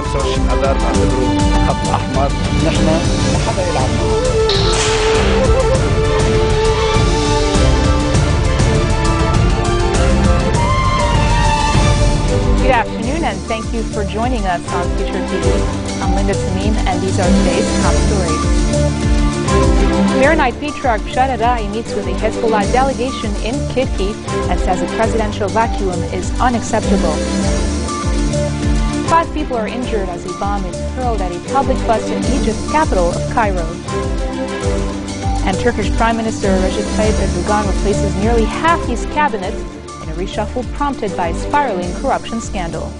25 اذار بعتبره خط احمر نحن ما حدا يلعب معه. Good afternoon and thank you for joining us on FutureTV. I'm Linda Tamim and these are today's top stories. Maronite Patriarch Bashar al-Ra'i meets with a Hezbollah delegation in Kirkuk and says a presidential vacuum is unacceptable. 5 people are injured as a bomb is hurled at a public bus in Egypt's capital of Cairo. And Turkish Prime Minister Recep Tayyip Erdogan replaces nearly half his cabinet in a reshuffle prompted by a spiraling corruption scandal.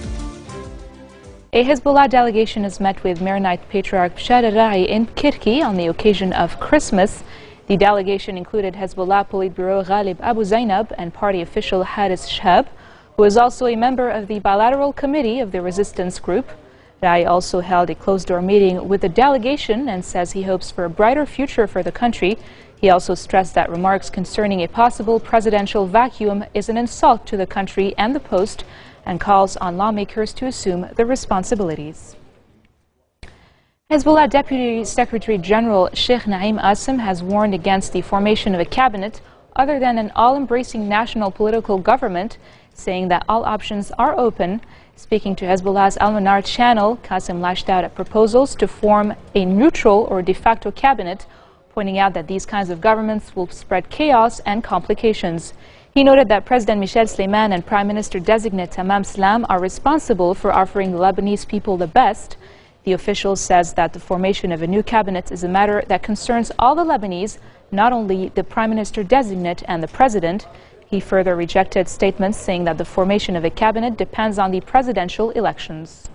A Hezbollah delegation has met with Maronite Patriarch Bashar al-Ra'i in Kirkuk on the occasion of Christmas. The delegation included Hezbollah Politburo Ghalib Abu Zainab and party official Haris Shahab, who is also a member of the bilateral committee of the resistance group. Ra'i also held a closed-door meeting with the delegation and says he hopes for a brighter future for the country. He also stressed that remarks concerning a possible presidential vacuum is an insult to the country and the post, and calls on lawmakers to assume the responsibilities. Hezbollah Deputy Secretary General Sheikh Naim Qassem has warned against the formation of a cabinet other than an all-embracing national political government, saying that all options are open. Speaking to Hezbollah's Al-Manar channel, Qassem lashed out at proposals to form a neutral or de facto cabinet, pointing out that these kinds of governments will spread chaos and complications. He noted that President Michel Sleiman and Prime Minister-designate Tamam Slam are responsible for offering the Lebanese people the best. The official says that the formation of a new cabinet is a matter that concerns all the Lebanese, not only the Prime Minister-designate and the President. He further rejected statements saying that the formation of a cabinet depends on the presidential elections.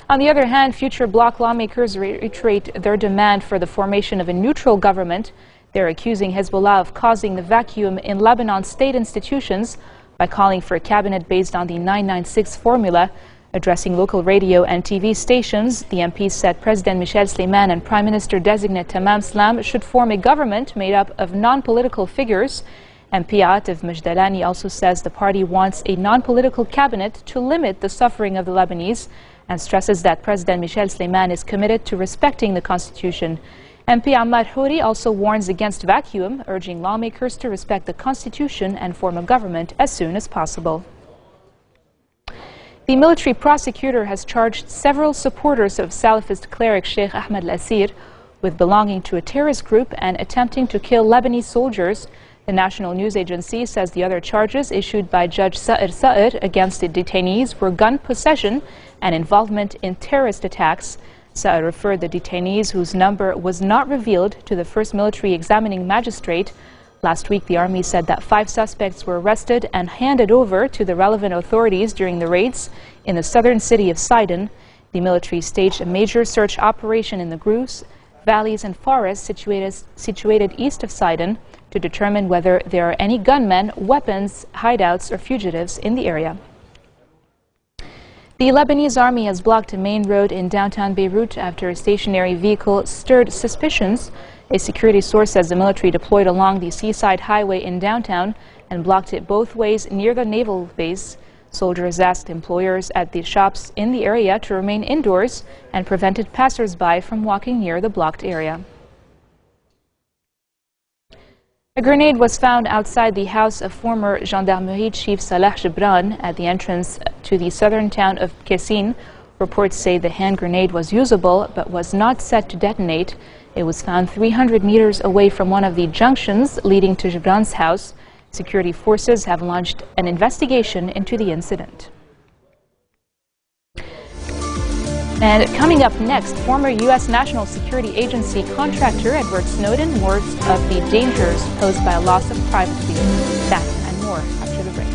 On the other hand, future bloc lawmakers reiterate their demand for the formation of a neutral government. They're accusing Hezbollah of causing the vacuum in Lebanon's state institutions by calling for a cabinet based on the 996 formula. Addressing local radio and TV stations, the MPs said President Michel Sleiman and Prime Minister-designate Tamam Slam should form a government made up of non-political figures. MP Atif Majdalani also says the party wants a non-political cabinet to limit the suffering of the Lebanese and stresses that President Michel Sleiman is committed to respecting the constitution. MP Ammar Houri also warns against vacuum, urging lawmakers to respect the constitution and form a government as soon as possible. The military prosecutor has charged several supporters of Salafist cleric Sheikh Ahmed al-Asir with belonging to a terrorist group and attempting to kill Lebanese soldiers. The national news agency says the other charges issued by Judge Sa'ir against the detainees were gun possession and involvement in terrorist attacks. Sa'ir referred the detainees, whose number was not revealed, to the first military examining magistrate. Last week, the army said that 5 suspects were arrested and handed over to the relevant authorities during the raids in the southern city of Sidon. The military staged a major search operation in the Grouse, valleys and forests situated east of Sidon to determine whether there are any gunmen, weapons, hideouts or fugitives in the area. The Lebanese army has blocked a main road in downtown Beirut after a stationary vehicle stirred suspicions. A security source says the military deployed along the seaside highway in downtown and blocked it both ways near the naval base. Soldiers asked employers at the shops in the area to remain indoors and prevented passers-by from walking near the blocked area. A grenade was found outside the house of former Gendarmerie Chief Salah Gibran at the entrance to the southern town of Kessin. Reports say the hand grenade was usable but was not set to detonate. It was found 300 meters away from one of the junctions leading to Gibran's house. Security forces have launched an investigation into the incident. And coming up next, former U.S. National Security Agency contractor Edward Snowden warns of the dangers posed by a loss of privacy. That and more after the break.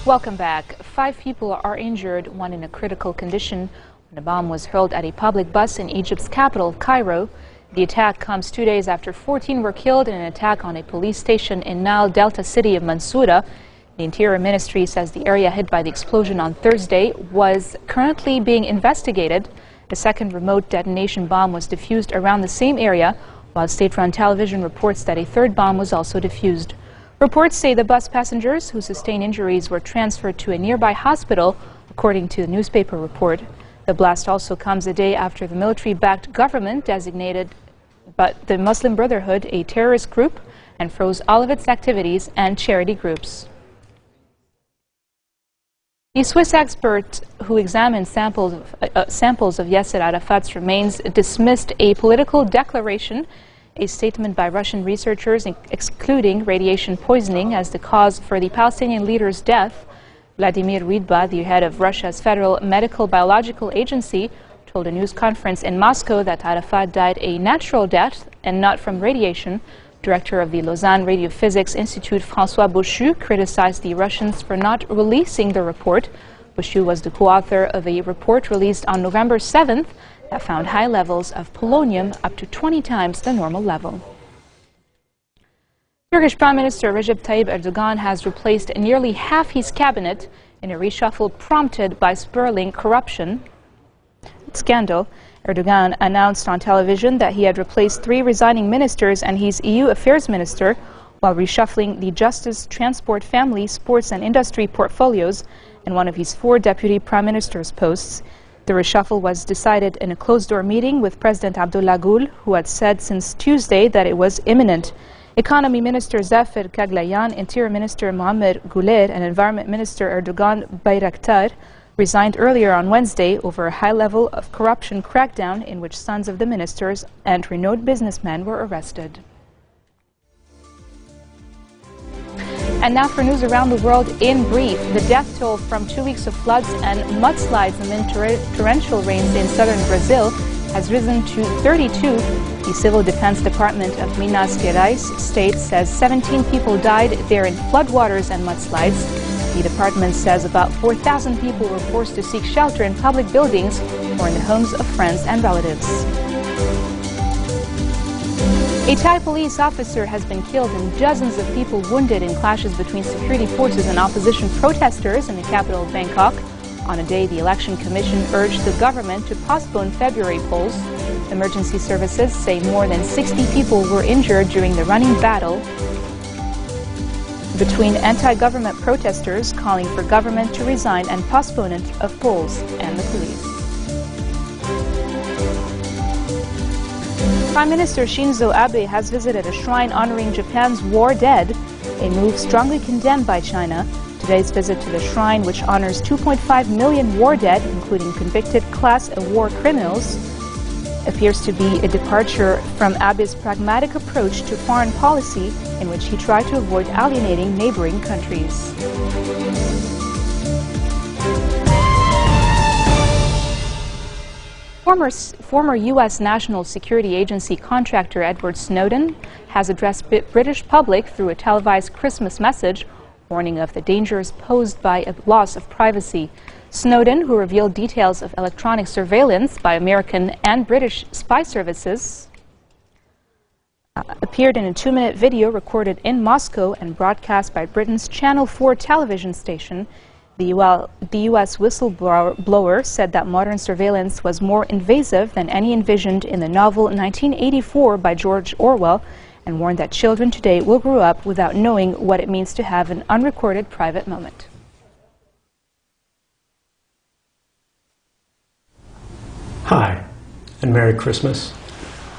Welcome back. 5 people are injured, 1 in a critical condition, when a bomb was hurled at a public bus in Egypt's capital, Cairo. The attack comes 2 days after 14 were killed in an attack on a police station in Nile Delta city of Mansoura. The Interior Ministry says the area hit by the explosion on Thursday was currently being investigated. A second remote detonation bomb was defused around the same area, while state-run television reports that a third bomb was also defused. Reports say the bus passengers who sustained injuries were transferred to a nearby hospital, according to the newspaper report. The blast also comes a day after the military-backed government designated the Muslim Brotherhood a terrorist group and froze all of its activities and charity groups. The Swiss expert who examined samples of Yasser Arafat's remains dismissed a political declaration, a statement by Russian researchers excluding radiation poisoning as the cause for the Palestinian leader's death. Vladimir Ridba, the head of Russia's Federal Medical Biological Agency, told a news conference in Moscow that Arafat died a natural death and not from radiation. Director of the Lausanne Radiophysics Institute, François Boschu, criticized the Russians for not releasing the report. Boschu was the co-author of a report released on November 7th that found high levels of polonium, up to 20 times the normal level. Turkish Prime Minister Recep Tayyip Erdogan has replaced nearly half his cabinet in a reshuffle prompted by spiraling corruption scandal. Erdogan announced on television that he had replaced 3 resigning ministers and his EU affairs minister, while reshuffling the justice, transport, family, sports and industry portfolios and one of his 4 deputy prime ministers' posts. The reshuffle was decided in a closed-door meeting with President Abdullah Gül, who had said since Tuesday that it was imminent. Economy Minister Zafer Kaglayan, Interior Minister Muammer Guler and Environment Minister Erdogan Bayraktar resigned earlier on Wednesday over a high level of corruption crackdown in which sons of the ministers and renowned businessmen were arrested. And now for news around the world in brief. The death toll from 2 weeks of floods and mudslides amid torrential rains in southern Brazil has risen to 32. The Civil Defense Department of Minas Gerais state says 17 people died there in floodwaters and mudslides. The department says about 4,000 people were forced to seek shelter in public buildings or in the homes of friends and relatives. A Thai police officer has been killed and dozens of people wounded in clashes between security forces and opposition protesters in the capital of Bangkok. On a day the Election Commission urged the government to postpone February polls. Emergency services say more than 60 people were injured during the running battle between anti-government protesters calling for government to resign and postponement of polls and the police. Prime Minister Shinzo Abe has visited a shrine honoring Japan's war dead, a move strongly condemned by China. Today's visit to the shrine, which honors 2.5 million war dead, including convicted class war criminals, appears to be a departure from Abe's pragmatic approach to foreign policy, in which he tried to avoid alienating neighboring countries. Former U.S. National Security Agency contractor Edward Snowden has addressed the British public through a televised Christmas message, warning of the dangers posed by a loss of privacy. Snowden, who revealed details of electronic surveillance by American and British spy services, appeared in a 2-minute video recorded in Moscow and broadcast by Britain's Channel 4 television station. The U.S. whistleblower said that modern surveillance was more invasive than any envisioned in the novel 1984 by George Orwell, and warned that children today will grow up without knowing what it means to have an unrecorded private moment. Hi, and Merry Christmas.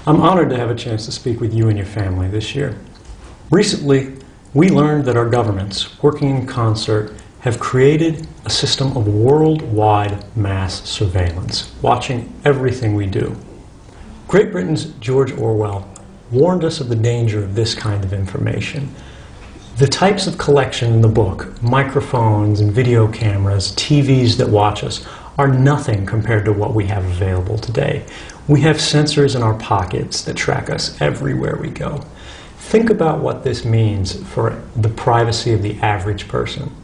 I'm honored to have a chance to speak with you and your family this year. Recently, we learned that our governments, working in concert, have created a system of worldwide mass surveillance, watching everything we do. Great Britain's George Orwell warned us of the danger of this kind of information. The types of collection in the book, microphones and video cameras, TVs that watch us, are nothing compared to what we have available today. We have sensors in our pockets that track us everywhere we go. Think about what this means for the privacy of the average person.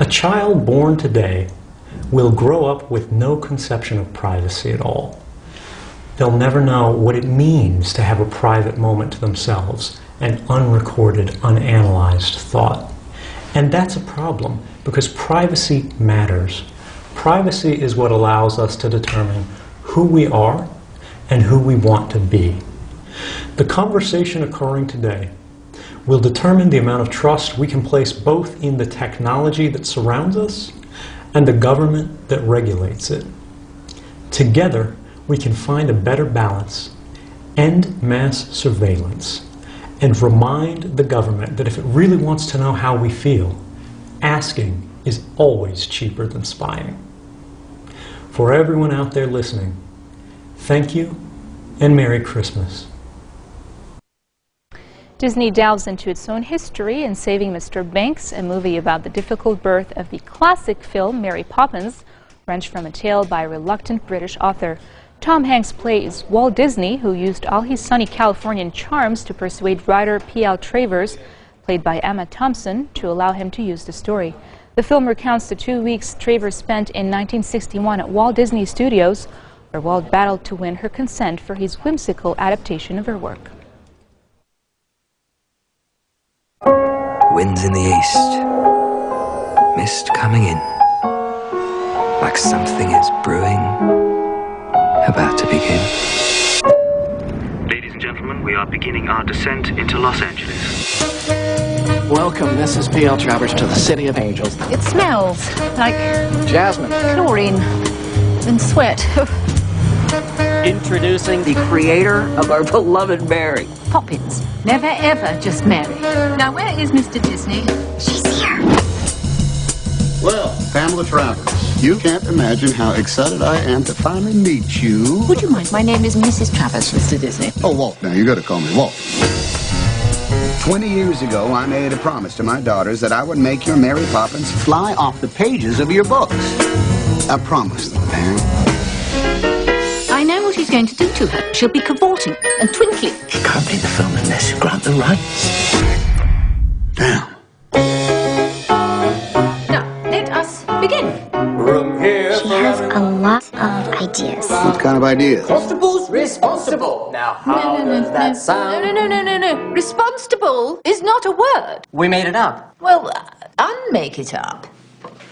A child born today will grow up with no conception of privacy at all. They'll never know what it means to have a private moment to themselves, an unrecorded, unanalyzed thought. And that's a problem, because privacy matters. Privacy is what allows us to determine who we are and who we want to be. The conversation occurring today will determine the amount of trust we can place both in the technology that surrounds us and the government that regulates it. Together, we can find a better balance, end mass surveillance, and remind the government that if it really wants to know how we feel, asking is always cheaper than spying. For everyone out there listening, thank you and Merry Christmas. Disney delves into its own history in Saving Mr. Banks, a movie about the difficult birth of the classic film Mary Poppins, wrenched from a tale by a reluctant British author. Tom Hanks plays Walt Disney, who used all his sunny Californian charms to persuade writer P.L. Travers, played by Emma Thompson, to allow him to use the story. The film recounts the 2 weeks Travers spent in 1961 at Walt Disney Studios, where Walt battled to win her consent for his whimsical adaptation of her work. Winds in the east, mist coming in, like something is brewing, about to begin. Ladies and gentlemen, we are beginning our descent into Los Angeles. Welcome, this is P.L. Travers to the City of Angels. It smells like Jasmine. chlorine and sweat. Introducing the creator of our beloved Mary. Poppins. Never ever just Mary. Now, where is Mr. Disney? She's here. Well, Pamela Travers, you can't imagine how excited I am to finally meet you. Would you mind? My name is Mrs. Travers, Mr. Disney. Oh, Walt, now you gotta call me Walt. 20 years ago, I made a promise to my daughters that I would make your Mary Poppins fly off the pages of your books. I promised them, Pam. I know what he's going to do to her. She'll be cavorting and twinkling. It can't be the film unless you grant the rights. Damn. Now, let us begin. She has a lot of ideas. What kind of ideas? Constable's responsible. Now, how does that sound? No. Responsible is not a word. We made it up. Well, unmake it up.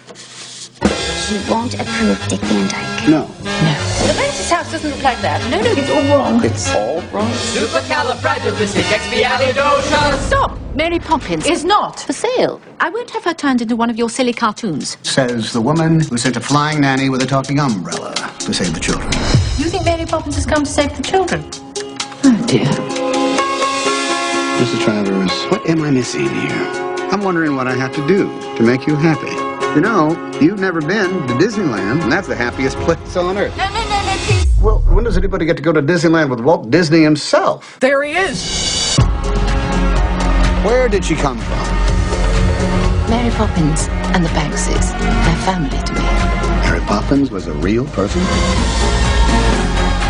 She won't approve Dick Van Dyke. No. The Banks' house doesn't look like that. No, it's all wrong. It's all wrong. Supercalifragilisticexpialidocious. Stop! Mary Poppins is not for sale. I won't have her turned into one of your silly cartoons. Says the woman who sent a flying nanny with a talking umbrella to save the children. You think Mary Poppins has come to save the children? Oh, dear. Mrs. Travers, what am I missing here? I'm wondering what I have to do to make you happy. You know, you've never been to Disneyland, and that's the happiest place on earth. No, please. Well, when does anybody get to go to Disneyland with Walt Disney himself? There he is. Where did she come from? Mary Poppins and the Bankses. They're family to me. Mary Poppins was a real person?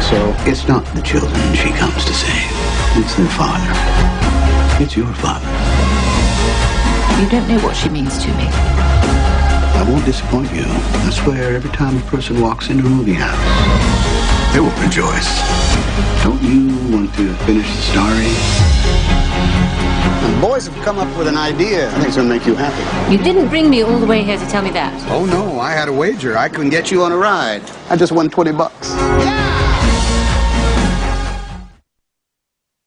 So, it's not the children she comes to save. It's their father. It's your father. You don't know what she means to me. I won't disappoint you. I swear, every time a person walks into a movie house, they will rejoice. Don't you want to finish the story? The boys have come up with an idea. I think it's going to make you happy. You didn't bring me all the way here to tell me that. Oh, no, I had a wager. I couldn't get you on a ride. I just won $20.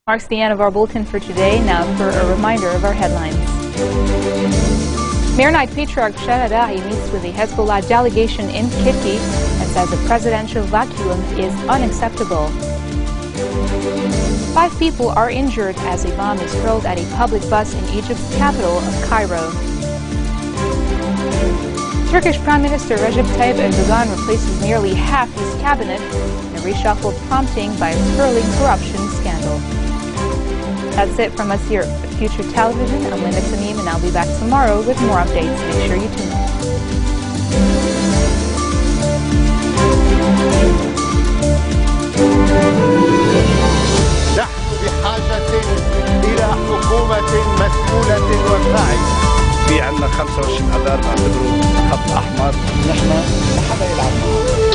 Marks the end of our bulletin for today. Now for a reminder of our headlines. Maronite Patriarch Sharadari meets with the Hezbollah delegation in Kitty and says a presidential vacuum is unacceptable. 5 people are injured as a bomb is hurled at a public bus in Egypt's capital of Cairo. Turkish Prime Minister Recep Tayyip Erdogan replaces nearly half his cabinet in a reshuffle prompting by a swirling corruption scandal. That's it from us here at Future Television. I'm Linda Tamim, and I'll be back tomorrow with more updates. Make sure you tune in. نحن بحاجة إلى حكومة مسؤولة وفاعلة. في عندنا 25 آذار بعتبره خط أحمر، نحن ما حدا يلعب معه.